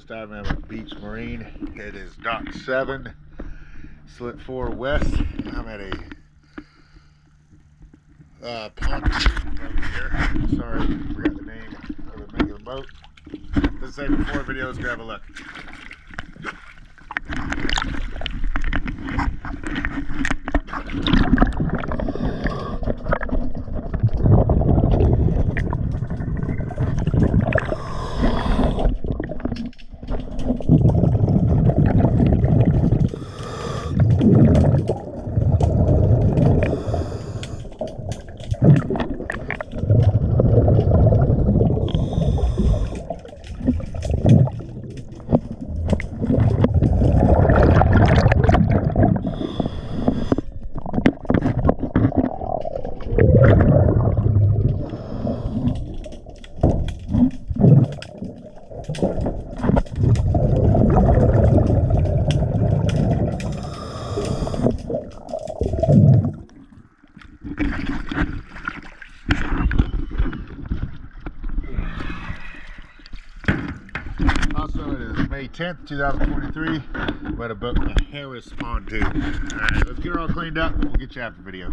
This time I'm at Beach Marine. It is dock 7, slit 4 west. I'm at a Pontoon boat here. Sorry, forgot the name of the make of the boat. Let's say before videos, go have a look. Also, it is May 10th, 2023. We're at a boat in the Harris Pontoon. Alright, let's get her all cleaned up and we'll get you after video.